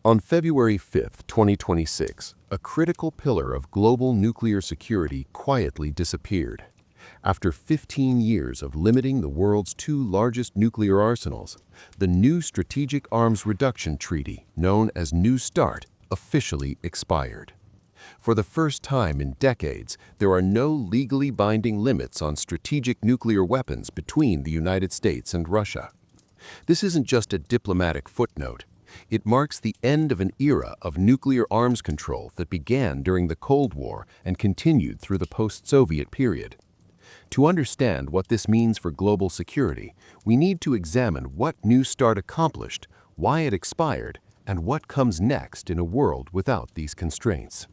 On February 5, 2026, a critical pillar of global nuclear security quietly disappeared. After 15 years of limiting the world's two largest nuclear arsenals, the new Strategic Arms Reduction Treaty, known as New START, officially expired. For the first time in decades, there are no legally binding limits on strategic nuclear weapons between the United States and Russia. This isn't just a diplomatic footnote. It marks the end of an era of nuclear arms control that began during the Cold War and continued through the post-Soviet period. To understand what this means for global security, we need to examine what New START accomplished, why it expired, and what comes next in a world without these constraints.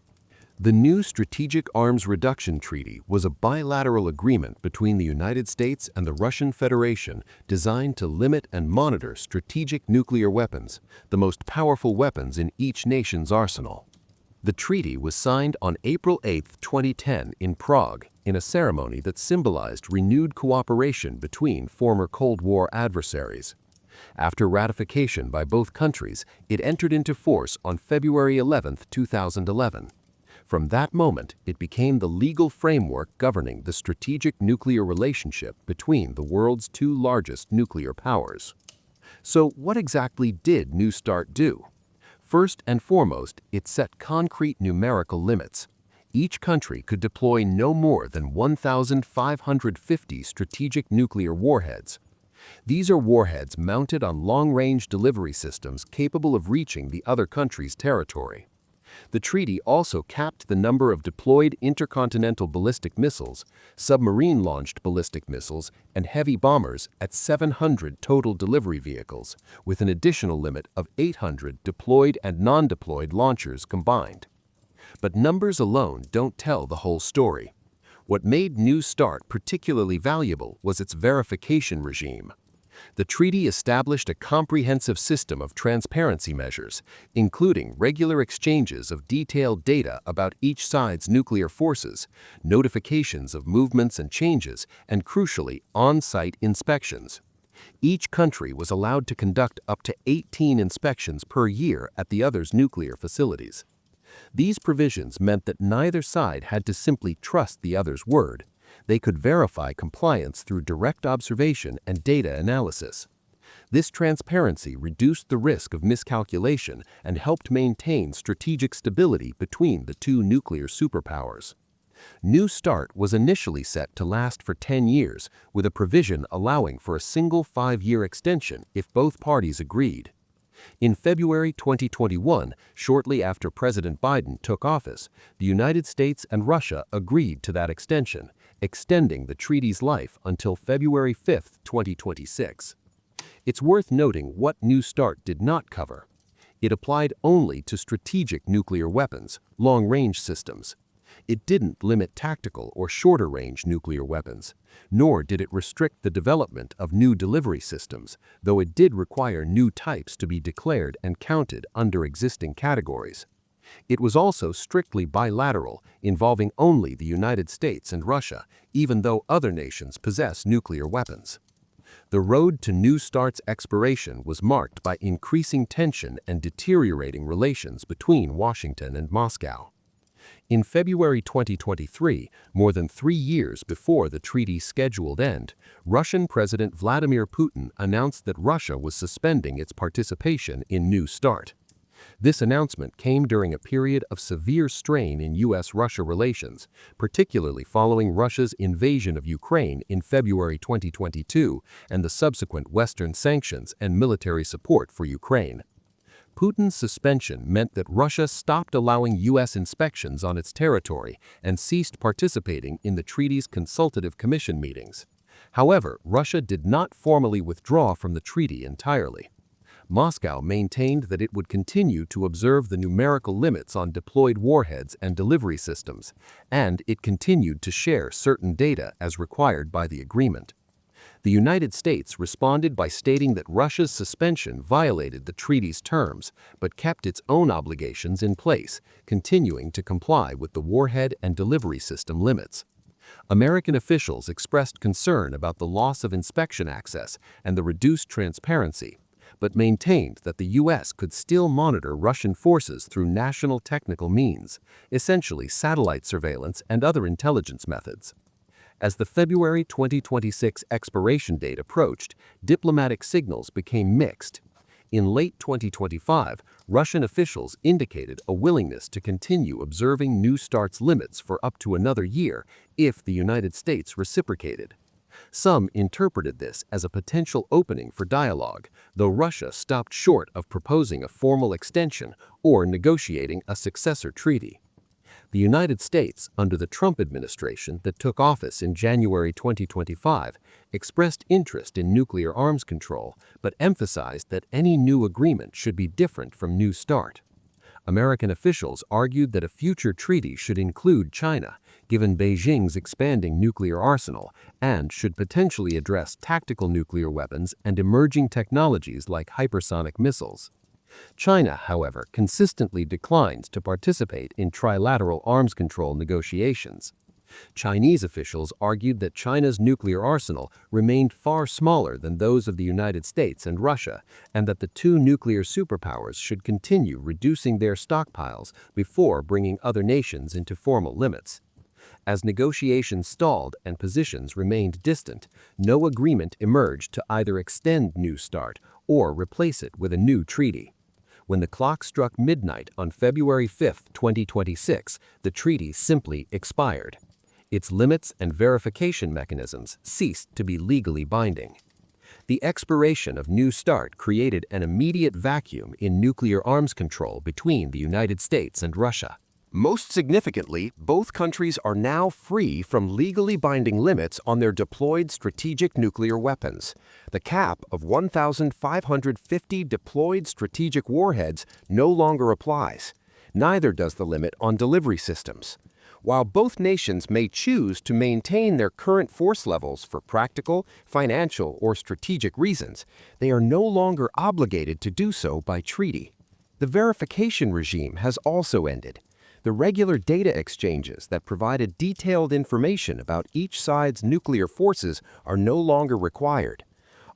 The new Strategic Arms Reduction Treaty was a bilateral agreement between the United States and the Russian Federation designed to limit and monitor strategic nuclear weapons, the most powerful weapons in each nation's arsenal. The treaty was signed on April 8, 2010 in Prague, in a ceremony that symbolized renewed cooperation between former Cold War adversaries. After ratification by both countries, it entered into force on February 11, 2011. From that moment, it became the legal framework governing the strategic nuclear relationship between the world's two largest nuclear powers. So what exactly did New START do? First and foremost, it set concrete numerical limits. Each country could deploy no more than 1,550 strategic nuclear warheads. These are warheads mounted on long-range delivery systems capable of reaching the other country's territory. The treaty also capped the number of deployed intercontinental ballistic missiles, submarine-launched ballistic missiles, and heavy bombers at 700 total delivery vehicles, with an additional limit of 800 deployed and non-deployed launchers combined. But numbers alone don't tell the whole story. What made New START particularly valuable was its verification regime. The treaty established a comprehensive system of transparency measures, including regular exchanges of detailed data about each side's nuclear forces, notifications of movements and changes, and crucially, on-site inspections. Each country was allowed to conduct up to 18 inspections per year at the other's nuclear facilities. These provisions meant that neither side had to simply trust the other's word. They could verify compliance through direct observation and data analysis. This transparency reduced the risk of miscalculation and helped maintain strategic stability between the two nuclear superpowers. New START was initially set to last for 10 years, with a provision allowing for a single 5-year extension if both parties agreed. In February 2021, shortly after President Biden took office, the United States and Russia agreed to that extension, extending the treaty's life until February 5, 2026. It's worth noting what New START did not cover. It applied only to strategic nuclear weapons, long-range systems. It didn't limit tactical or shorter-range nuclear weapons, nor did it restrict the development of new delivery systems, though it did require new types to be declared and counted under existing categories. It was also strictly bilateral, involving only the United States and Russia, even though other nations possess nuclear weapons. The road to New START's expiration was marked by increasing tension and deteriorating relations between Washington and Moscow. In February 2023, more than 3 years before the treaty's scheduled end, Russian President Vladimir Putin announced that Russia was suspending its participation in New START. This announcement came during a period of severe strain in U.S.-Russia relations, particularly following Russia's invasion of Ukraine in February 2022 and the subsequent Western sanctions and military support for Ukraine. Putin's suspension meant that Russia stopped allowing U.S. inspections on its territory and ceased participating in the treaty's consultative commission meetings. However, Russia did not formally withdraw from the treaty entirely. Moscow maintained that it would continue to observe the numerical limits on deployed warheads and delivery systems, and it continued to share certain data as required by the agreement. The United States responded by stating that Russia's suspension violated the treaty's terms, but kept its own obligations in place, continuing to comply with the warhead and delivery system limits. American officials expressed concern about the loss of inspection access and the reduced transparency, but maintained that the U.S. could still monitor Russian forces through national technical means, essentially satellite surveillance and other intelligence methods. As the February 2026 expiration date approached, diplomatic signals became mixed. In late 2025, Russian officials indicated a willingness to continue observing New START's limits for up to another year if the United States reciprocated. Some interpreted this as a potential opening for dialogue, though Russia stopped short of proposing a formal extension or negotiating a successor treaty. The United States, under the Trump administration that took office in January 2025, expressed interest in nuclear arms control, but emphasized that any new agreement should be different from New START. American officials argued that a future treaty should include China, given Beijing's expanding nuclear arsenal, and should potentially address tactical nuclear weapons and emerging technologies like hypersonic missiles. China, however, consistently declined to participate in trilateral arms control negotiations. Chinese officials argued that China's nuclear arsenal remained far smaller than those of the United States and Russia, and that the two nuclear superpowers should continue reducing their stockpiles before bringing other nations into formal limits. As negotiations stalled and positions remained distant, no agreement emerged to either extend New START or replace it with a new treaty. When the clock struck midnight on February 5, 2026, the treaty simply expired. Its limits and verification mechanisms ceased to be legally binding. The expiration of New START created an immediate vacuum in nuclear arms control between the United States and Russia. Most significantly, both countries are now free from legally binding limits on their deployed strategic nuclear weapons. The cap of 1,550 deployed strategic warheads no longer applies. Neither does the limit on delivery systems. While both nations may choose to maintain their current force levels for practical, financial, or strategic reasons, they are no longer obligated to do so by treaty. The verification regime has also ended. The regular data exchanges that provided detailed information about each side's nuclear forces are no longer required.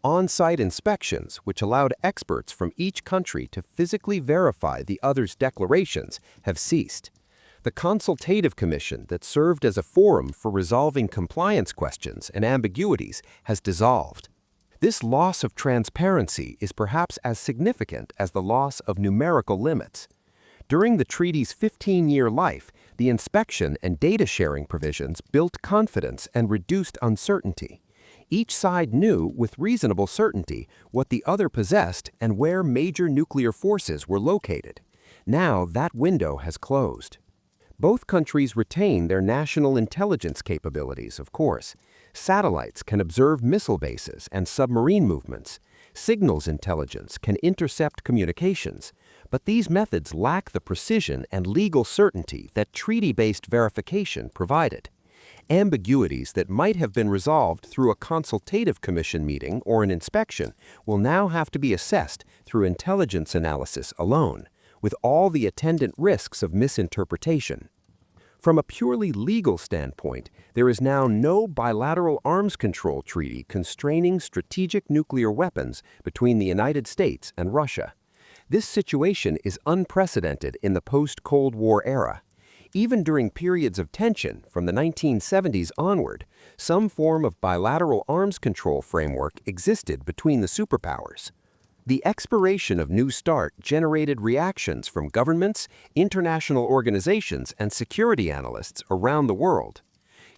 On-site inspections, which allowed experts from each country to physically verify the other's declarations, have ceased. The consultative commission that served as a forum for resolving compliance questions and ambiguities has dissolved. This loss of transparency is perhaps as significant as the loss of numerical limits. During the treaty's 15-year life, the inspection and data sharing provisions built confidence and reduced uncertainty. Each side knew with reasonable certainty what the other possessed and where major nuclear forces were located. Now that window has closed. Both countries retain their national intelligence capabilities, of course. Satellites can observe missile bases and submarine movements. Signals intelligence can intercept communications. But these methods lack the precision and legal certainty that treaty-based verification provided. Ambiguities that might have been resolved through a consultative commission meeting or an inspection will now have to be assessed through intelligence analysis alone, with all the attendant risks of misinterpretation. From a purely legal standpoint, there is now no bilateral arms control treaty constraining strategic nuclear weapons between the United States and Russia. This situation is unprecedented in the post-Cold War era. Even during periods of tension from the 1970s onward, some form of bilateral arms control framework existed between the superpowers. The expiration of New START generated reactions from governments, international organizations, and security analysts around the world.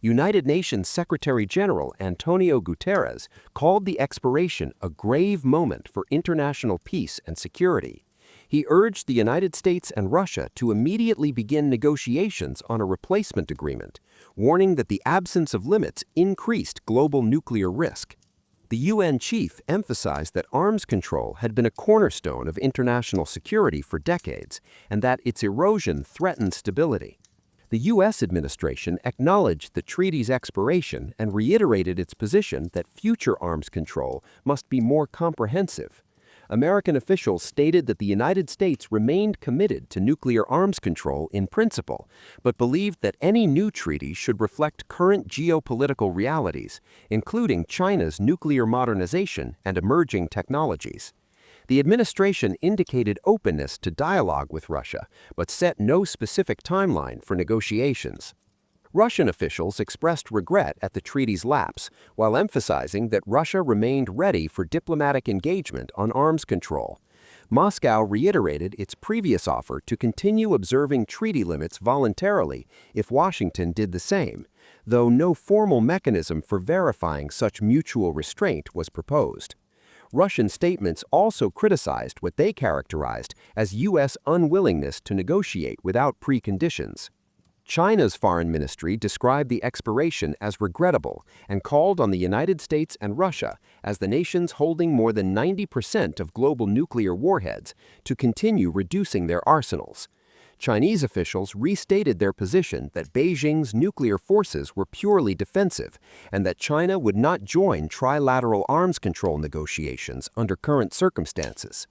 United Nations Secretary-General Antonio Guterres called the expiration a grave moment for international peace and security. He urged the United States and Russia to immediately begin negotiations on a replacement agreement, warning that the absence of limits increased global nuclear risk. The UN chief emphasized that arms control had been a cornerstone of international security for decades, and that its erosion threatened stability. The U.S. administration acknowledged the treaty's expiration and reiterated its position that future arms control must be more comprehensive. American officials stated that the United States remained committed to nuclear arms control in principle, but believed that any new treaty should reflect current geopolitical realities, including China's nuclear modernization and emerging technologies. The administration indicated openness to dialogue with Russia, but set no specific timeline for negotiations. Russian officials expressed regret at the treaty's lapse, while emphasizing that Russia remained ready for diplomatic engagement on arms control. Moscow reiterated its previous offer to continue observing treaty limits voluntarily if Washington did the same, though no formal mechanism for verifying such mutual restraint was proposed. Russian statements also criticized what they characterized as U.S. unwillingness to negotiate without preconditions. China's foreign ministry described the expiration as regrettable and called on the United States and Russia, as the nations holding more than 90% of global nuclear warheads, to continue reducing their arsenals. Chinese officials restated their position that Beijing's nuclear forces were purely defensive and that China would not join trilateral arms control negotiations under current circumstances.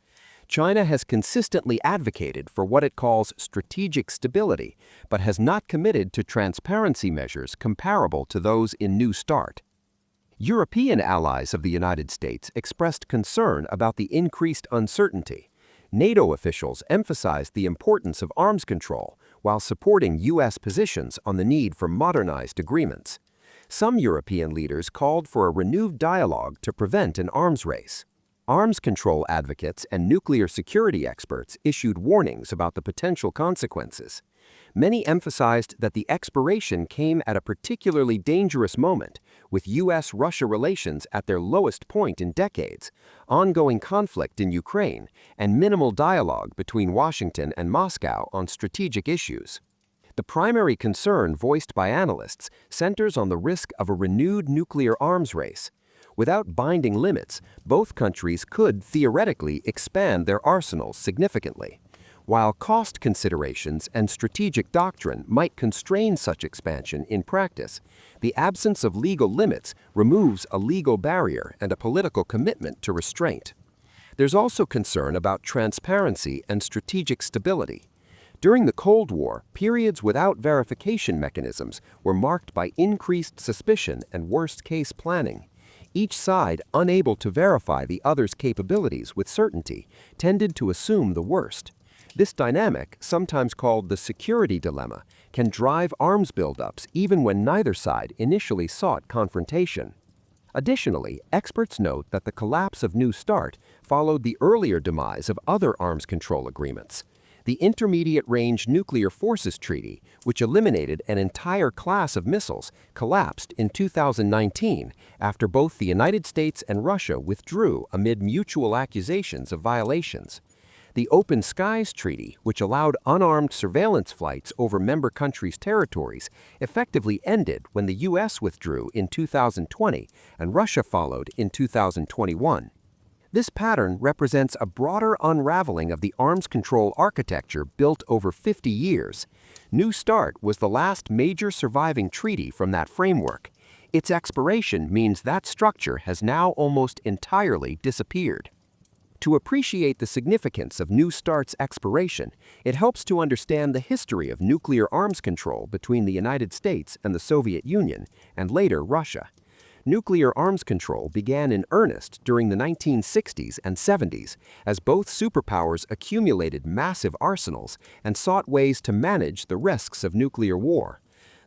China has consistently advocated for what it calls strategic stability, but has not committed to transparency measures comparable to those in New START. European allies of the United States expressed concern about the increased uncertainty. NATO officials emphasized the importance of arms control while supporting U.S. positions on the need for modernized agreements. Some European leaders called for a renewed dialogue to prevent an arms race. Arms control advocates and nuclear security experts issued warnings about the potential consequences. Many emphasized that the expiration came at a particularly dangerous moment, with U.S.-Russia relations at their lowest point in decades, ongoing conflict in Ukraine, and minimal dialogue between Washington and Moscow on strategic issues. The primary concern voiced by analysts centers on the risk of a renewed nuclear arms race. Without binding limits, both countries could theoretically expand their arsenals significantly. While cost considerations and strategic doctrine might constrain such expansion in practice, the absence of legal limits removes a legal barrier and a political commitment to restraint. There's also concern about transparency and strategic stability. During the Cold War, periods without verification mechanisms were marked by increased suspicion and worst-case planning. Each side, unable to verify the other's capabilities with certainty, tended to assume the worst. This dynamic, sometimes called the security dilemma, can drive arms buildups even when neither side initially sought confrontation. Additionally, experts note that the collapse of New START followed the earlier demise of other arms control agreements. The Intermediate Range Nuclear Forces Treaty, which eliminated an entire class of missiles, collapsed in 2019 after both the United States and Russia withdrew amid mutual accusations of violations. The Open Skies Treaty, which allowed unarmed surveillance flights over member countries' territories, effectively ended when the U.S. withdrew in 2020 and Russia followed in 2021. This pattern represents a broader unraveling of the arms control architecture built over 50 years. New START was the last major surviving treaty from that framework. Its expiration means that structure has now almost entirely disappeared. To appreciate the significance of New START's expiration, it helps to understand the history of nuclear arms control between the United States and the Soviet Union, and later Russia. Nuclear arms control began in earnest during the 1960s and 70s as both superpowers accumulated massive arsenals and sought ways to manage the risks of nuclear war.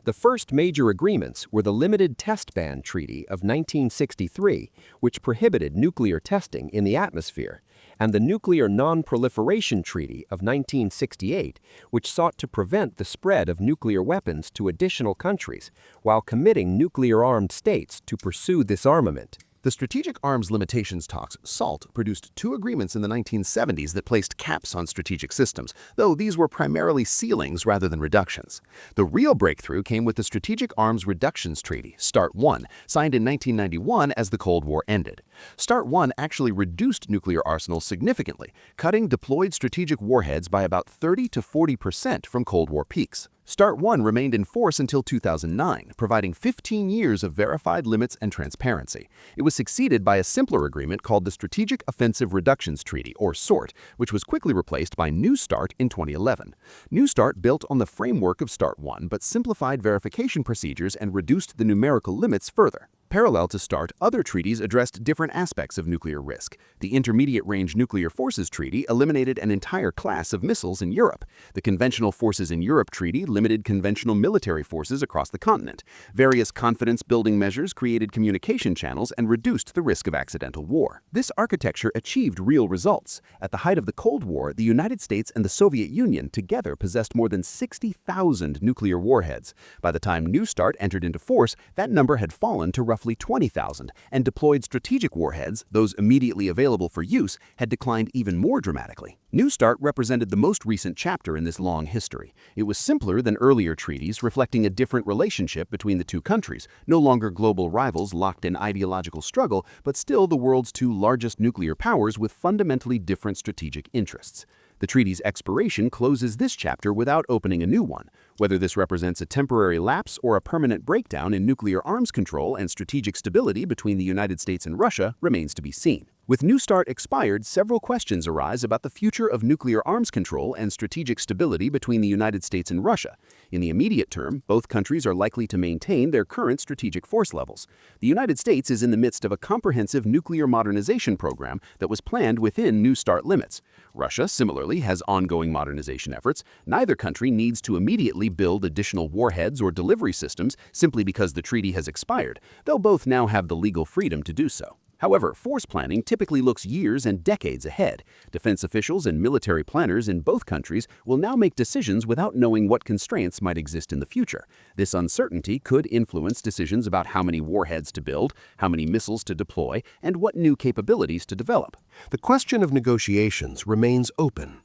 The first major agreements were the Limited Test Ban Treaty of 1963, which prohibited nuclear testing in the atmosphere, and the Nuclear Non-Proliferation Treaty of 1968, which sought to prevent the spread of nuclear weapons to additional countries while committing nuclear-armed states to pursue disarmament. The Strategic Arms Limitations talks, SALT, produced two agreements in the 1970s that placed caps on strategic systems, though these were primarily ceilings rather than reductions. The real breakthrough came with the Strategic Arms Reductions Treaty, START-1, signed in 1991 as the Cold War ended. START-1 actually reduced nuclear arsenals significantly, cutting deployed strategic warheads by about 30 to 40% from Cold War peaks. START-1 remained in force until 2009, providing 15 years of verified limits and transparency. It was succeeded by a simpler agreement called the Strategic Offensive Reductions Treaty, or SORT, which was quickly replaced by New START in 2011. New START built on the framework of START-1 but simplified verification procedures and reduced the numerical limits further. Parallel to START, other treaties addressed different aspects of nuclear risk. The Intermediate-Range Nuclear Forces Treaty eliminated an entire class of missiles in Europe. The Conventional Forces in Europe Treaty limited conventional military forces across the continent. Various confidence-building measures created communication channels and reduced the risk of accidental war. This architecture achieved real results. At the height of the Cold War, the United States and the Soviet Union together possessed more than 60,000 nuclear warheads. By the time New START entered into force, that number had fallen to roughly 20,000, and deployed strategic warheads, those immediately available for use, had declined even more dramatically. New START represented the most recent chapter in this long history. It was simpler than earlier treaties, reflecting a different relationship between the two countries, no longer global rivals locked in ideological struggle, but still the world's two largest nuclear powers with fundamentally different strategic interests. The treaty's expiration closes this chapter without opening a new one. Whether this represents a temporary lapse or a permanent breakdown in nuclear arms control and strategic stability between the United States and Russia remains to be seen. With New START expired, several questions arise about the future of nuclear arms control and strategic stability between the United States and Russia. In the immediate term, both countries are likely to maintain their current strategic force levels. The United States is in the midst of a comprehensive nuclear modernization program that was planned within New START limits. Russia, similarly, has ongoing modernization efforts. Neither country needs to immediately build additional warheads or delivery systems simply because the treaty has expired. They'll both now have the legal freedom to do so. However, force planning typically looks years and decades ahead. Defense officials and military planners in both countries will now make decisions without knowing what constraints might exist in the future. This uncertainty could influence decisions about how many warheads to build, how many missiles to deploy, and what new capabilities to develop. The question of negotiations remains open.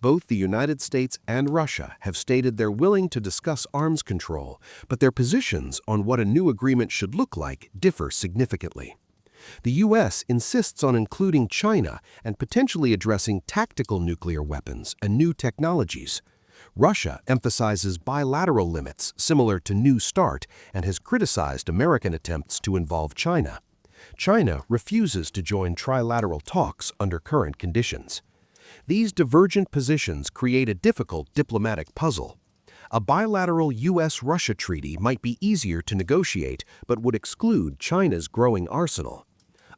Both the United States and Russia have stated they're willing to discuss arms control, but their positions on what a new agreement should look like differ significantly. The U.S. insists on including China and potentially addressing tactical nuclear weapons and new technologies. Russia emphasizes bilateral limits similar to New START and has criticized American attempts to involve China. China refuses to join trilateral talks under current conditions. These divergent positions create a difficult diplomatic puzzle. A bilateral U.S.-Russia treaty might be easier to negotiate but would exclude China's growing arsenal.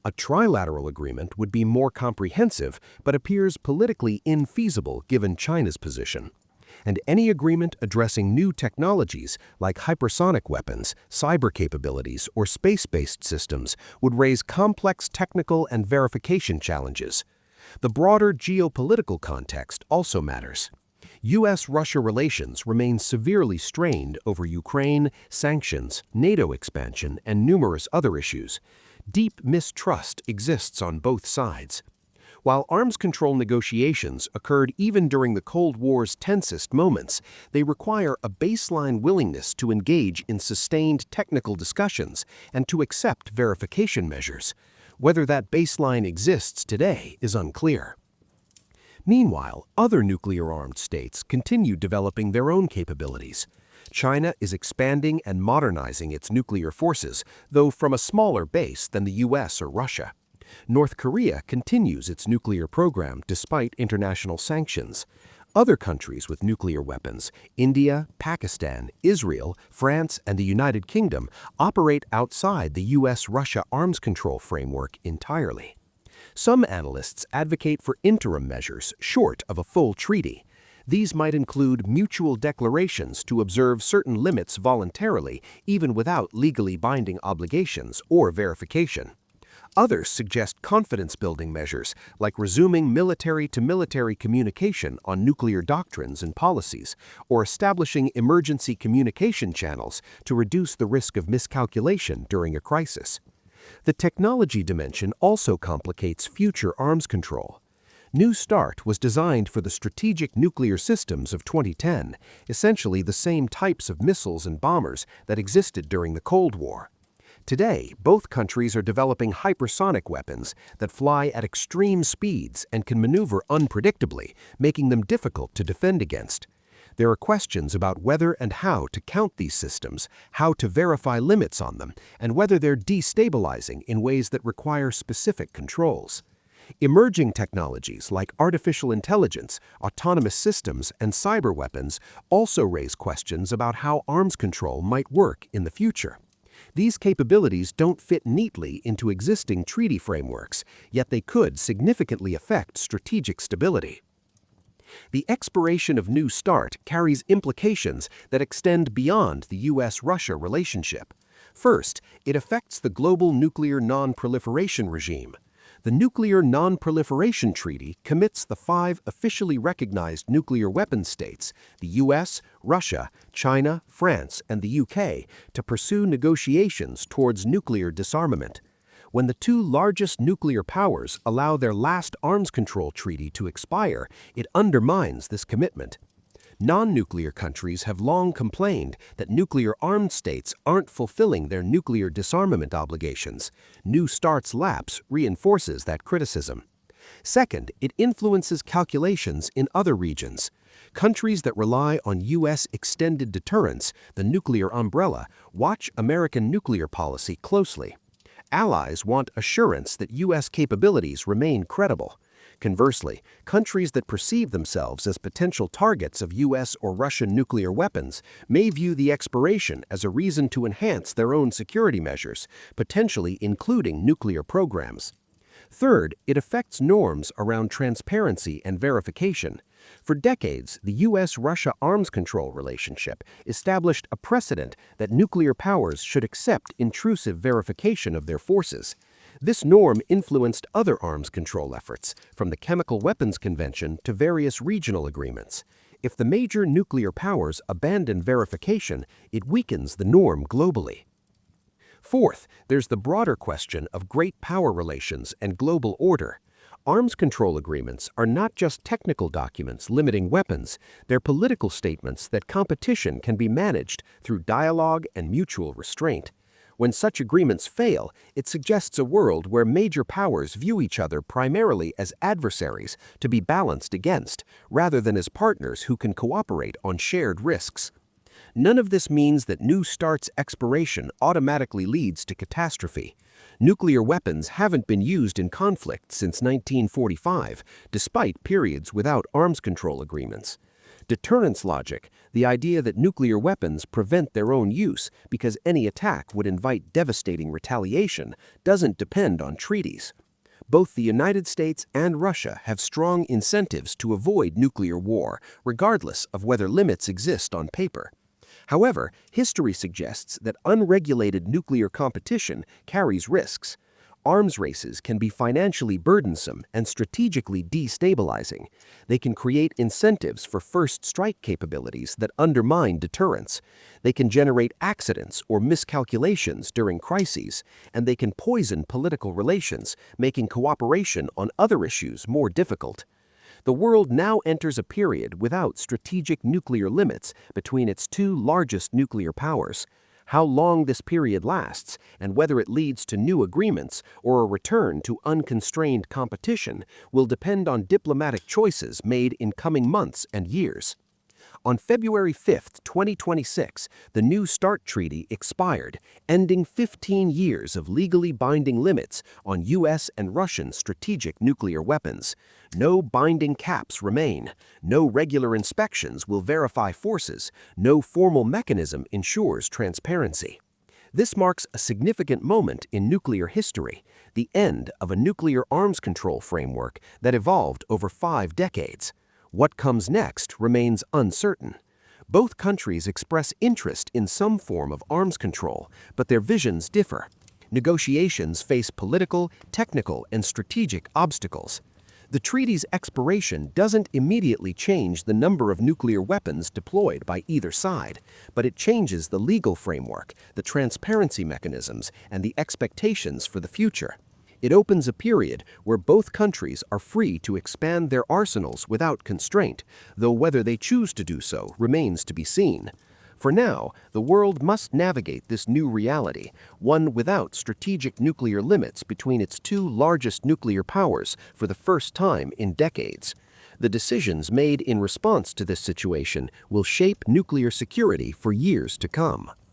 A trilateral agreement would be more comprehensive but appears politically infeasible given China's position. And any agreement addressing new technologies like hypersonic weapons, cyber capabilities, or space-based systems would raise complex technical and verification challenges. The broader geopolitical context also matters. U.S.-Russia relations remain severely strained over Ukraine, sanctions, NATO expansion, and numerous other issues. Deep mistrust exists on both sides. While arms control negotiations occurred even during the Cold War's tensest moments, they require a baseline willingness to engage in sustained technical discussions and to accept verification measures. Whether that baseline exists today is unclear. Meanwhile, other nuclear-armed states continue developing their own capabilities. China is expanding and modernizing its nuclear forces, though from a smaller base than the U.S. or Russia. North Korea continues its nuclear program despite international sanctions. Other countries with nuclear weapons, India, Pakistan, Israel, France, and the United Kingdom, operate outside the U.S.-Russia arms control framework entirely. Some analysts advocate for interim measures short of a full treaty. These might include mutual declarations to observe certain limits voluntarily, even without legally binding obligations or verification. Others suggest confidence-building measures, like resuming military-to-military communication on nuclear doctrines and policies, or establishing emergency communication channels to reduce the risk of miscalculation during a crisis. The technology dimension also complicates future arms control. New START was designed for the strategic nuclear systems of 2010, essentially the same types of missiles and bombers that existed during the Cold War. Today, both countries are developing hypersonic weapons that fly at extreme speeds and can maneuver unpredictably, making them difficult to defend against. There are questions about whether and how to count these systems, how to verify limits on them, and whether they're destabilizing in ways that require specific controls. Emerging technologies like artificial intelligence, autonomous systems, and cyber weapons also raise questions about how arms control might work in the future. These capabilities don't fit neatly into existing treaty frameworks, yet they could significantly affect strategic stability. The expiration of New START carries implications that extend beyond the U.S.-Russia relationship. First, it affects the global nuclear non-proliferation regime. The Nuclear Non-Proliferation Treaty commits the 5 officially recognized nuclear weapons states, the US, Russia, China, France, and the UK, to pursue negotiations towards nuclear disarmament. When the 2 largest nuclear powers allow their last arms control treaty to expire, it undermines this commitment. Non-nuclear countries have long complained that nuclear-armed states aren't fulfilling their nuclear disarmament obligations. New START's lapse reinforces that criticism. Second, it influences calculations in other regions. Countries that rely on U.S. extended deterrence, the nuclear umbrella, watch American nuclear policy closely. Allies want assurance that U.S. capabilities remain credible. Conversely, countries that perceive themselves as potential targets of U.S. or Russian nuclear weapons may view the expiration as a reason to enhance their own security measures, potentially including nuclear programs. Third, it affects norms around transparency and verification. For decades, the U.S.-Russia arms control relationship established a precedent that nuclear powers should accept intrusive verification of their forces. This norm influenced other arms control efforts, from the Chemical Weapons Convention to various regional agreements. If the major nuclear powers abandon verification, it weakens the norm globally. Fourth, there's the broader question of great power relations and global order. Arms control agreements are not just technical documents limiting weapons, they're political statements that competition can be managed through dialogue and mutual restraint. When such agreements fail, it suggests a world where major powers view each other primarily as adversaries to be balanced against, rather than as partners who can cooperate on shared risks. None of this means that New START's expiration automatically leads to catastrophe. Nuclear weapons haven't been used in conflict since 1945, despite periods without arms control agreements. Deterrence logic, the idea that nuclear weapons prevent their own use because any attack would invite devastating retaliation, doesn't depend on treaties. Both the United States and Russia have strong incentives to avoid nuclear war, regardless of whether limits exist on paper. However, history suggests that unregulated nuclear competition carries risks. Arms races can be financially burdensome and strategically destabilizing. They can create incentives for first strike capabilities that undermine deterrence. They can generate accidents or miscalculations during crises, and they can poison political relations, making cooperation on other issues more difficult. The world now enters a period without strategic nuclear limits between its 2 largest nuclear powers. How long this period lasts, and whether it leads to new agreements or a return to unconstrained competition, will depend on diplomatic choices made in coming months and years. On February 5, 2026, the New START Treaty expired, ending 15 years of legally binding limits on U.S. and Russian strategic nuclear weapons. No binding caps remain. No regular inspections will verify forces. No formal mechanism ensures transparency. This marks a significant moment in nuclear history, the end of a nuclear arms control framework that evolved over 5 decades. What comes next remains uncertain. Both countries express interest in some form of arms control, but their visions differ. Negotiations face political, technical, and strategic obstacles. The treaty's expiration doesn't immediately change the number of nuclear weapons deployed by either side, but it changes the legal framework, the transparency mechanisms, and the expectations for the future. It opens a period where both countries are free to expand their arsenals without constraint, though whether they choose to do so remains to be seen. For now, the world must navigate this new reality, one without strategic nuclear limits between its 2 largest nuclear powers for the first time in decades. The decisions made in response to this situation will shape nuclear security for years to come.